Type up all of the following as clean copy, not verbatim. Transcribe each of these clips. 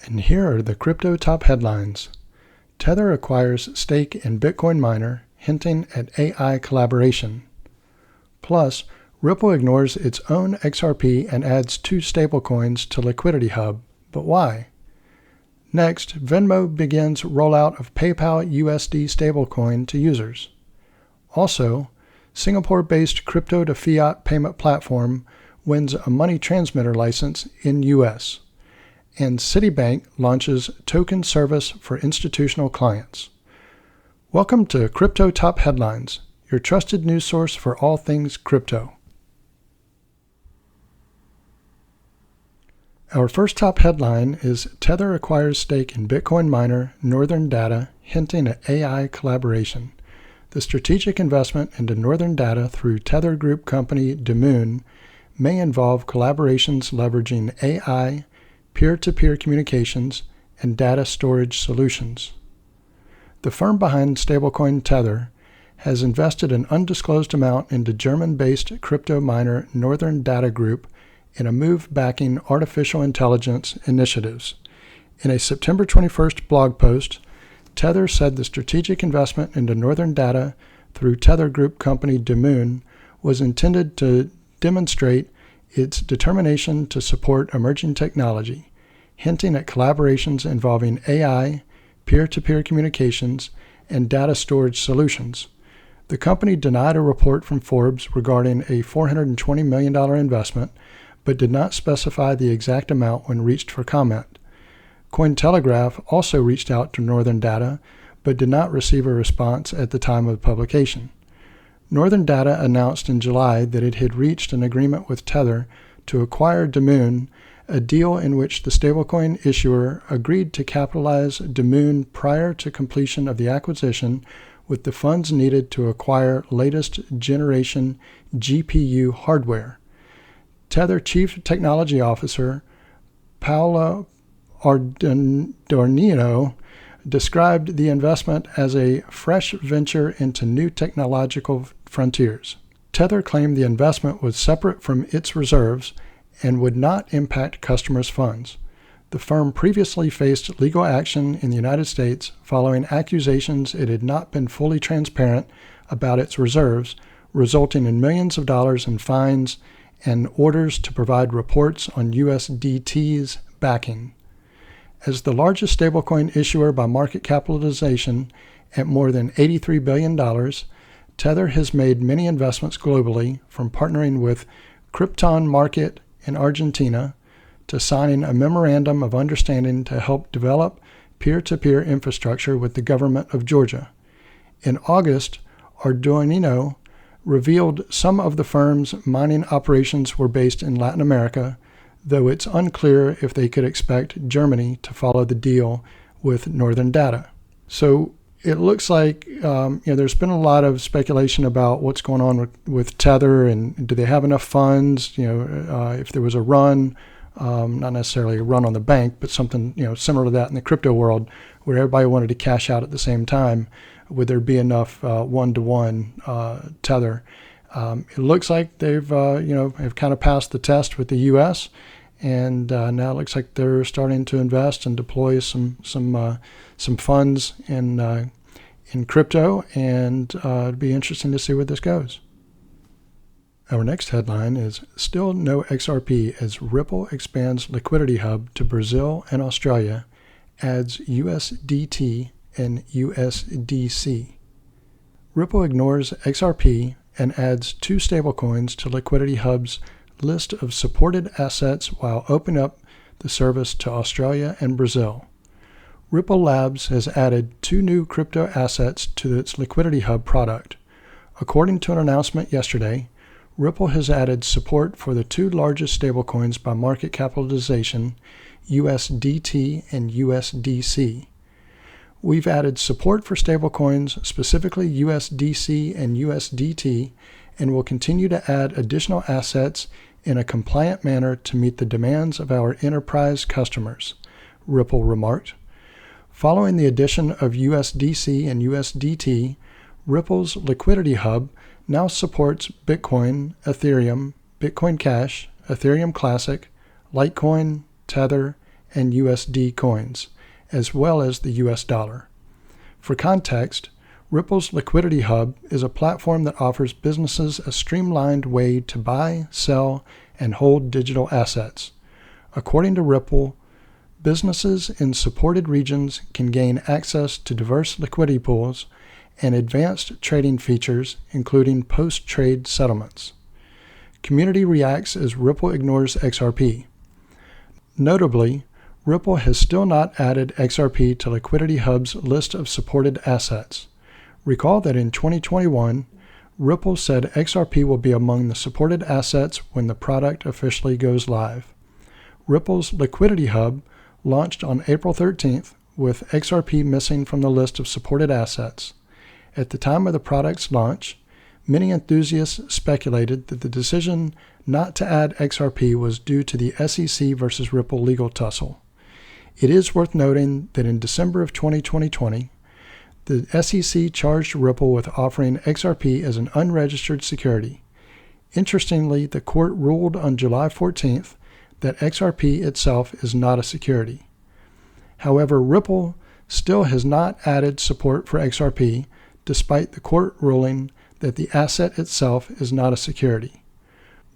And here are the crypto top headlines. Tether acquires stake in Bitcoin miner, hinting at AI collaboration. Plus, Ripple ignores its own XRP and adds 2 stablecoins to Liquidity Hub. But why? Next, Venmo begins rollout of PayPal USD stablecoin to users. Also, Singapore-based crypto-to-fiat payment platform wins a money transmitter license in US. And Citibank launches token service for institutional clients. Welcome to Crypto Top Headlines, your trusted news source for all things crypto. Our first top headline is Tether acquires stake in Bitcoin miner Northern Data, hinting at AI collaboration. The strategic investment into Northern Data through Tether Group company Demoon may involve collaborations leveraging AI, peer-to-peer communications, and data storage solutions. The firm behind stablecoin Tether has invested an undisclosed amount into German-based crypto miner Northern Data Group in a move backing artificial intelligence initiatives. In a September 21st blog post, Tether said the strategic investment into Northern Data through Tether Group company Demoon was intended to demonstrate its determination to support emerging technology, hinting at collaborations involving AI, peer-to-peer communications, and data storage solutions. The company denied a report from Forbes regarding a $420 million investment, but did not specify the exact amount when reached for comment. Cointelegraph also reached out to Northern Data, but did not receive a response at the time of publication. Northern Data announced in July that it had reached an agreement with Tether to acquire Demoon, a deal in which the stablecoin issuer agreed to capitalize Demoon prior to completion of the acquisition with the funds needed to acquire latest generation GPU hardware. Tether Chief Technology Officer Paolo Ardornino described the investment as a fresh venture into new technological frontiers. Tether claimed the investment was separate from its reserves and would not impact customers' funds. The firm previously faced legal action in the United States following accusations it had not been fully transparent about its reserves, resulting in millions of dollars in fines and orders to provide reports on USDT's backing. As the largest stablecoin issuer by market capitalization at more than $83 billion, Tether has made many investments globally, from partnering with Krypton Market in Argentina to signing a memorandum of understanding to help develop peer-to-peer infrastructure with the government of Georgia. In August, Ardornino revealed some of the firm's mining operations were based in Latin America, though it's unclear if they could expect Germany to follow the deal with Northern Data. So it looks like there's been a lot of speculation about what's going on with Tether and do they have enough funds? If there was a run, not necessarily a run on the bank, but something similar to that in the crypto world, where everybody wanted to cash out at the same time, would there be enough one-to-one Tether? It looks like they've have kind of passed the test with the U.S. And now it looks like they're starting to invest and deploy some funds in crypto, and it'd be interesting to see where this goes. Our next headline is Still No XRP as Ripple expands Liquidity Hub to Brazil and Australia, adds USDT and USDC. Ripple ignores XRP and adds 2 stablecoins to Liquidity Hub's list of supported assets while opening up the service to Australia and Brazil. Ripple Labs has added 2 new crypto assets to its Liquidity Hub product. According to an announcement yesterday, Ripple has added support for the 2 largest stablecoins by market capitalization, USDT and USDC. We've added support for stablecoins, specifically USDC and USDT, and will continue to add additional assets in a compliant manner to meet the demands of our enterprise customers, Ripple remarked. Following the addition of USDC and USDT, Ripple's Liquidity Hub now supports Bitcoin, Ethereum, Bitcoin Cash, Ethereum Classic, Litecoin, Tether, and USD coins, as well as the US dollar. For context, Ripple's Liquidity Hub is a platform that offers businesses a streamlined way to buy, sell, and hold digital assets. According to Ripple, businesses in supported regions can gain access to diverse liquidity pools and advanced trading features, including post-trade settlements. Community reacts as Ripple ignores XRP. Notably, Ripple has still not added XRP to Liquidity Hub's list of supported assets. Recall that in 2021, Ripple said XRP will be among the supported assets when the product officially goes live. Ripple's Liquidity Hub launched on April 13th with XRP missing from the list of supported assets. At the time of the product's launch, many enthusiasts speculated that the decision not to add XRP was due to the SEC versus Ripple legal tussle. It is worth noting that in December of 2020, the SEC charged Ripple with offering XRP as an unregistered security. Interestingly, the court ruled on July 14th that XRP itself is not a security. However, Ripple still has not added support for XRP, despite the court ruling that the asset itself is not a security.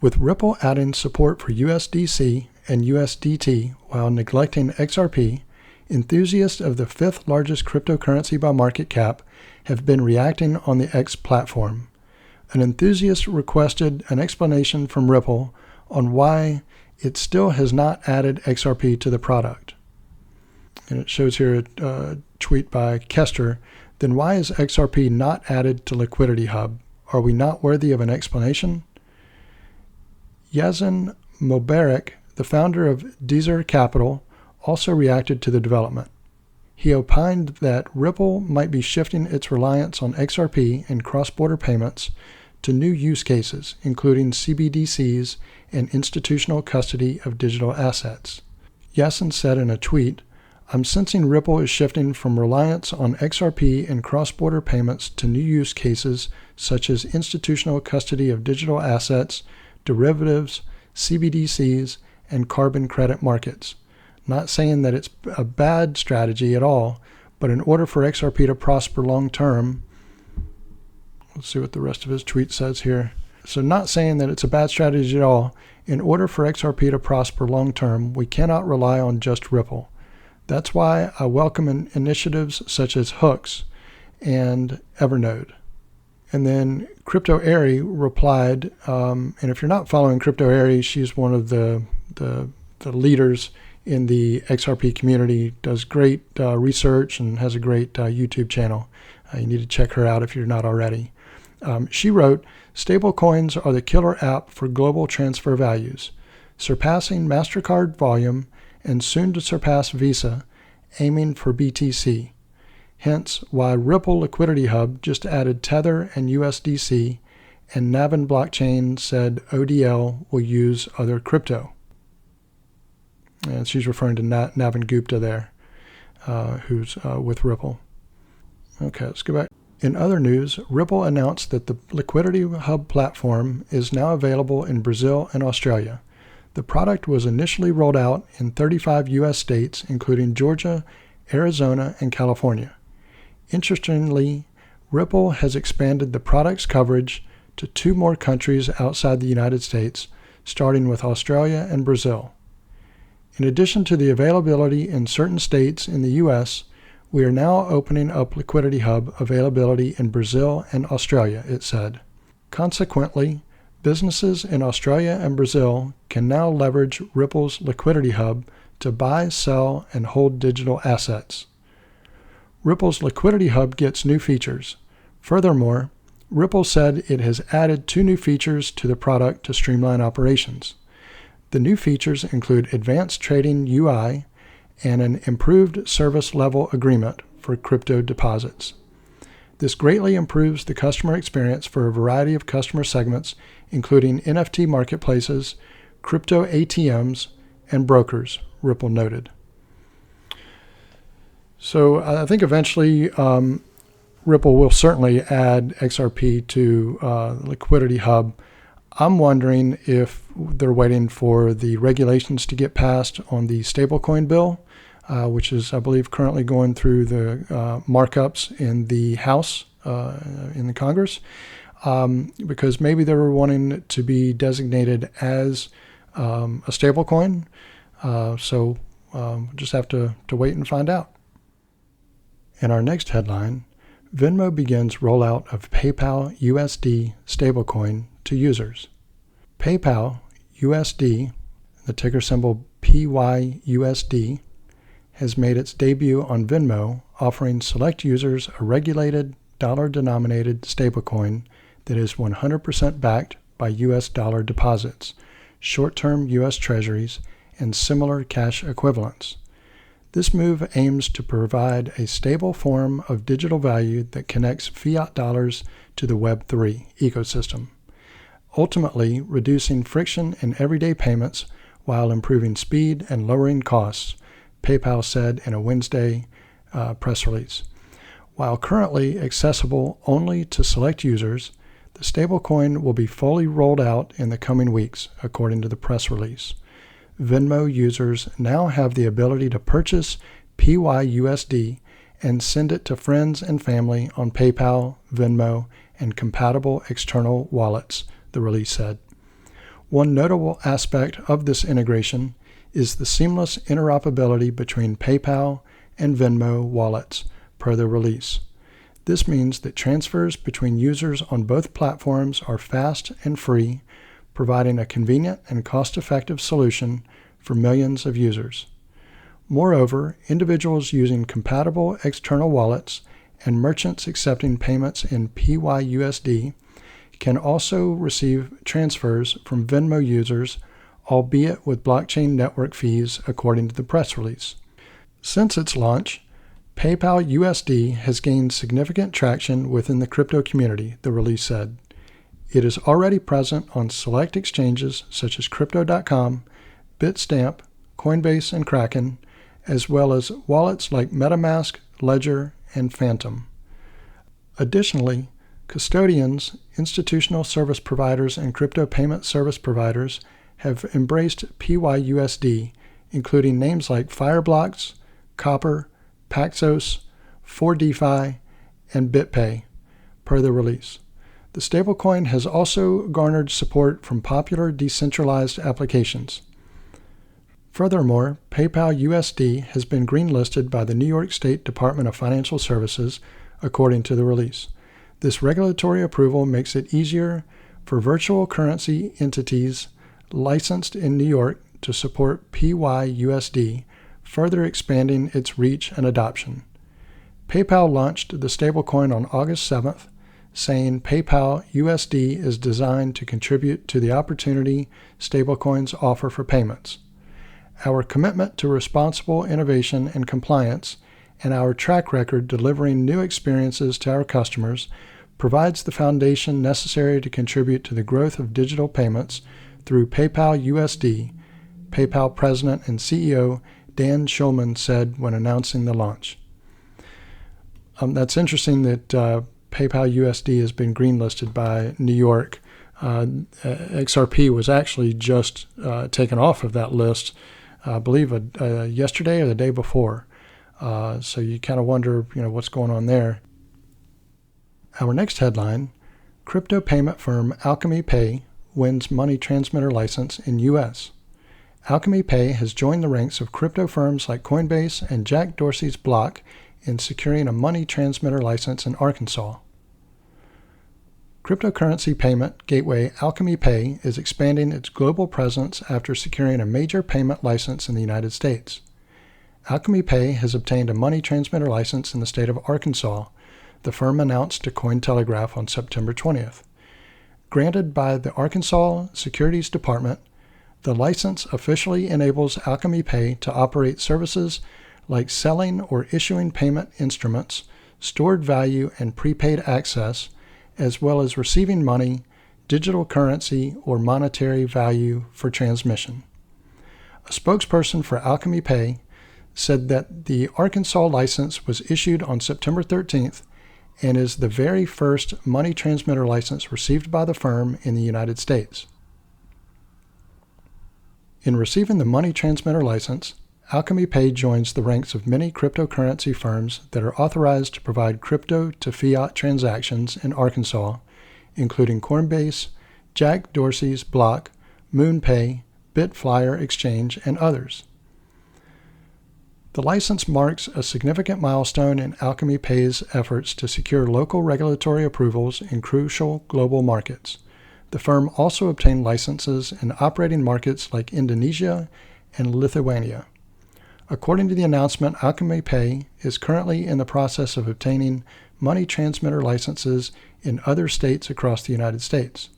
With Ripple adding support for USDC and USDT while neglecting XRP, enthusiasts of the fifth largest cryptocurrency by market cap have been reacting on the X platform. An enthusiast requested an explanation from Ripple on why it still has not added XRP to the product. And it shows here a tweet by Kester. Then why is XRP not added to Liquidity Hub? Are we not worthy of an explanation? Yazan Mobarak, the founder of Deezer Capital, also reacted to the development. He opined that Ripple might be shifting its reliance on XRP and cross-border payments to new use cases, including CBDCs and institutional custody of digital assets. Yazan said in a tweet, "I'm sensing Ripple is shifting from reliance on XRP and cross-border payments to new use cases such as institutional custody of digital assets, derivatives, CBDCs, and carbon credit markets. Not saying that it's a bad strategy at all, but in order for XRP to prosper long term," let's see what the rest of his tweet says here. So not saying that it's a bad strategy at all, in order for XRP to prosper long term, we cannot rely on just Ripple. That's why I welcome initiatives such as Hooks and Evernode. And then Crypto Airy replied, and if you're not following Crypto Airy, she's one of the leaders in the XRP community, does great research and has a great YouTube channel. You need to check her out if you're not already. She wrote, "Stablecoins are the killer app for global transfer values, surpassing MasterCard volume and soon to surpass Visa, aiming for BTC. Hence why Ripple Liquidity Hub just added Tether and USDC, and Navin Blockchain said ODL will use other crypto." And she's referring to Navin Gupta there, who's with Ripple. Okay, let's go back. In other news, Ripple announced that the Liquidity Hub platform is now available in Brazil and Australia. The product was initially rolled out in 35 U.S. states, including Georgia, Arizona, and California. Interestingly, Ripple has expanded the product's coverage to 2 more countries outside the United States, starting with Australia and Brazil. In addition to the availability in certain states in the U.S., we are now opening up Liquidity Hub availability in Brazil and Australia, it said. Consequently, businesses in Australia and Brazil can now leverage Ripple's Liquidity Hub to buy, sell, and hold digital assets. Ripple's Liquidity Hub gets new features. Furthermore, Ripple said it has added 2 new features to the product to streamline operations. The new features include advanced trading UI and an improved service level agreement for crypto deposits. This greatly improves the customer experience for a variety of customer segments, including NFT marketplaces, crypto ATMs, and brokers, Ripple noted. So I think eventually Ripple will certainly add XRP to Liquidity Hub. I'm wondering if they're waiting for the regulations to get passed on the stablecoin bill, which is, I believe, currently going through the markups in the House, in the Congress, because maybe they were wanting to be designated as a stablecoin. So just have to wait and find out. In our next headline, Venmo begins rollout of PayPal USD stablecoin to users. PayPal USD, the ticker symbol PYUSD, has made its debut on Venmo, offering select users a regulated dollar-denominated stablecoin that is 100% backed by US dollar deposits, short-term US treasuries, and similar cash equivalents. This move aims to provide a stable form of digital value that connects fiat dollars to the Web3 ecosystem, ultimately reducing friction in everyday payments while improving speed and lowering costs, PayPal said in a Wednesday press release. While currently accessible only to select users, the stablecoin will be fully rolled out in the coming weeks, according to the press release. Venmo users now have the ability to purchase PYUSD and send it to friends and family on PayPal, Venmo, and compatible external wallets, the release said. One notable aspect of this integration is the seamless interoperability between PayPal and Venmo wallets, per the release. This means that transfers between users on both platforms are fast and free, providing a convenient and cost-effective solution for millions of users. Moreover, individuals using compatible external wallets and merchants accepting payments in PYUSD can also receive transfers from Venmo users, albeit with blockchain network fees, according to the press release. Since its launch, PayPal USD has gained significant traction within the crypto community, the release said. It is already present on select exchanges such as Crypto.com, Bitstamp, Coinbase, and Kraken, as well as wallets like MetaMask, Ledger, and Phantom. Additionally, custodians, institutional service providers, and crypto payment service providers have embraced PYUSD, including names like Fireblocks, Copper, Paxos, 4DeFi, and BitPay, per the release. The stablecoin has also garnered support from popular decentralized applications. Furthermore, PayPal USD has been greenlisted by the New York State Department of Financial Services, according to the release. This regulatory approval makes it easier for virtual currency entities licensed in New York to support PYUSD, further expanding its reach and adoption. PayPal launched the stablecoin on August 7th, saying PayPal USD is designed to contribute to the opportunity stablecoins offer for payments. Our commitment to responsible innovation and compliance, and our track record delivering new experiences to our customers, provides the foundation necessary to contribute to the growth of digital payments through PayPal USD, PayPal President and CEO Dan Schulman said when announcing the launch. That's interesting that PayPal USD has been greenlisted by New York. XRP was actually just taken off of that list, I believe, yesterday or the day before. So you kind of wonder, what's going on there. Our next headline: crypto payment firm Alchemy Pay wins money transmitter license in U.S. Alchemy Pay has joined the ranks of crypto firms like Coinbase and Jack Dorsey's Block in securing a money transmitter license in Arkansas. Cryptocurrency payment gateway Alchemy Pay is expanding its global presence after securing a major payment license in the United States. Alchemy Pay has obtained a money transmitter license in the state of Arkansas, the firm announced to Cointelegraph on September 20th. Granted by the Arkansas Securities Department, the license officially enables Alchemy Pay to operate services like selling or issuing payment instruments, stored value and prepaid access, as well as receiving money, digital currency, or monetary value for transmission. A spokesperson for Alchemy Pay said that the Arkansas license was issued on September 13th and is the very first money transmitter license received by the firm in the United States. In receiving the money transmitter license, Alchemy Pay joins the ranks of many cryptocurrency firms that are authorized to provide crypto-to-fiat transactions in Arkansas, including Coinbase, Jack Dorsey's Block, MoonPay, Bitflyer Exchange, and others. The license marks a significant milestone in Alchemy Pay's efforts to secure local regulatory approvals in crucial global markets. The firm also obtained licenses in operating markets like Indonesia and Lithuania. According to the announcement, Alchemy Pay is currently in the process of obtaining money transmitter licenses in other states across the United States.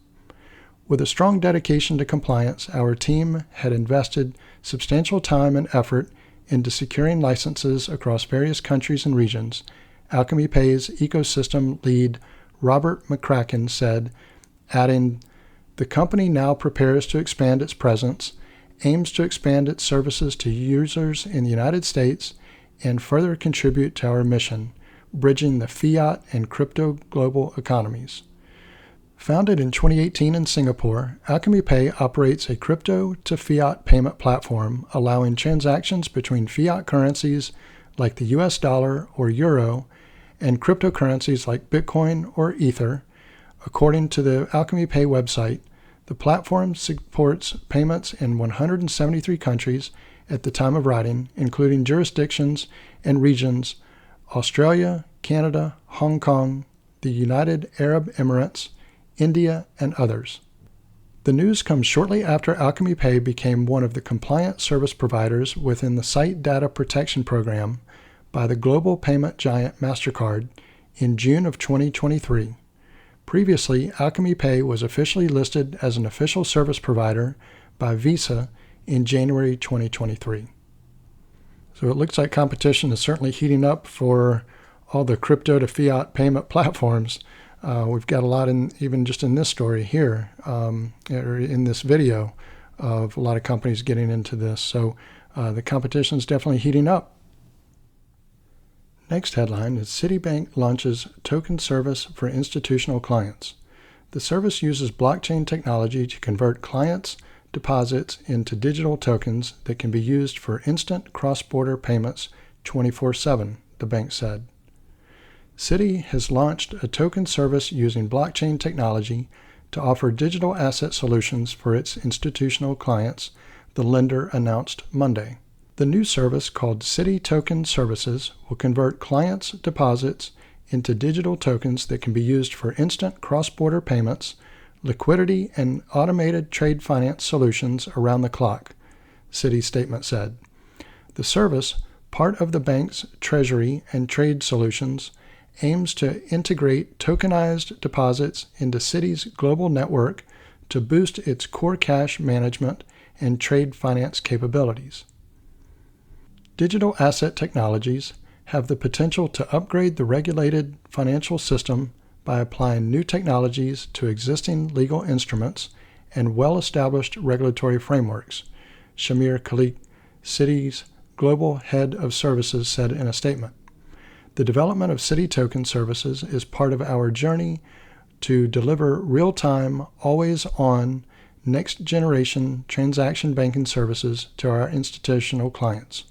With a strong dedication to compliance, our team had invested substantial time and effort into securing licenses across various countries and regions, Alchemy Pay's ecosystem lead Robert McCracken said, adding, "The company now prepares to expand its presence, aims to expand its services to users in the United States, and further contribute to our mission, bridging the fiat and crypto global economies." Founded in 2018 in Singapore, Alchemy Pay operates a crypto-to-fiat payment platform allowing transactions between fiat currencies like the US dollar or euro and cryptocurrencies like Bitcoin or Ether. According to the Alchemy Pay website, the platform supports payments in 173 countries at the time of writing, including jurisdictions and regions Australia, Canada, Hong Kong, the United Arab Emirates, India, and others. The news comes shortly after Alchemy Pay became one of the compliant service providers within the Site Data Protection Program by the global payment giant MasterCard in June of 2023. Previously, Alchemy Pay was officially listed as an official service provider by Visa in January 2023. So it looks like competition is certainly heating up for all the crypto-to-fiat payment platforms. We've got a lot even just in this story here, or in this video, of a lot of companies getting into this. So the competition is definitely heating up. Next headline is Citibank launches token service for institutional clients. The service uses blockchain technology to convert clients' deposits into digital tokens that can be used for instant cross-border payments 24/7, the bank said. Citi has launched a token service using blockchain technology to offer digital asset solutions for its institutional clients, the lender announced Monday. The new service, called Citi Token Services, will convert clients' deposits into digital tokens that can be used for instant cross-border payments, liquidity, and automated trade finance solutions around the clock, Citi's statement said. The service, part of the bank's treasury and trade solutions, aims to integrate tokenized deposits into Citi's global network to boost its core cash management and trade finance capabilities. Digital asset technologies have the potential to upgrade the regulated financial system by applying new technologies to existing legal instruments and well-established regulatory frameworks, Shamir Khalik, Citi's global head of services, said in a statement. The development of Citi Token Services is part of our journey to deliver real-time, always-on, next-generation transaction banking services to our institutional clients.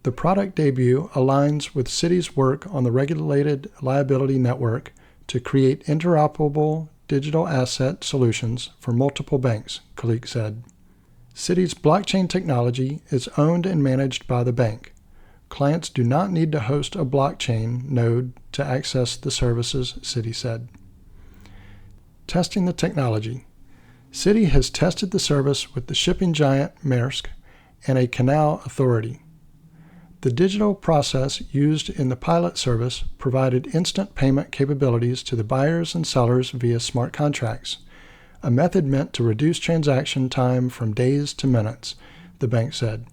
The product debut aligns with Citi's work on the regulated liability network to create interoperable digital asset solutions for multiple banks, Khalik said. Citi's blockchain technology is owned and managed by the bank. Clients do not need to host a blockchain node to access the services, Citi said. Testing the technology. Citi has tested the service with the shipping giant Maersk and a canal authority. The digital process used in the pilot service provided instant payment capabilities to the buyers and sellers via smart contracts, a method meant to reduce transaction time from days to minutes, the bank said.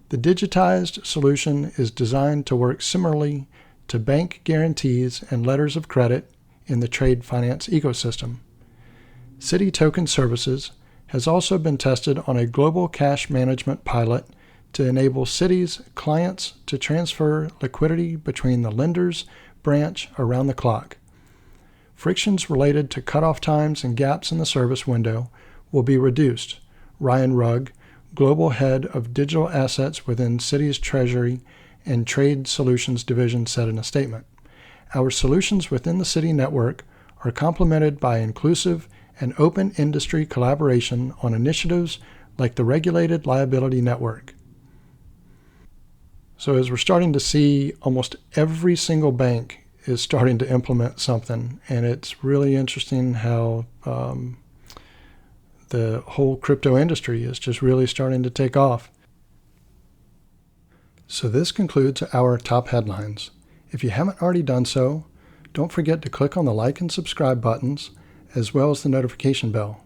The digitized solution is designed to work similarly to bank guarantees and letters of credit in the trade finance ecosystem. Citi Token Services has also been tested on a global cash management pilot to enable Citi's clients to transfer liquidity between the lender's branch around the clock. Frictions related to cutoff times and gaps in the service window will be reduced, Ryan Rugg, Global Head of Digital Assets within Citi's Treasury and Trade Solutions Division, said in a statement. Our solutions within the Citi network are complemented by inclusive and open industry collaboration on initiatives like the Regulated Liability Network. So as we're starting to see, almost every single bank is starting to implement something, and it's really interesting how the whole crypto industry is just really starting to take off. So this concludes our top headlines. If you haven't already done so, don't forget to click on the like and subscribe buttons, as well as the notification bell.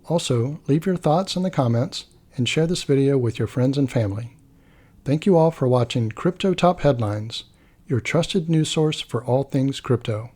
Also, leave your thoughts in the comments and share this video with your friends and family. Thank you all for watching Crypto Top Headlines, your trusted news source for all things crypto.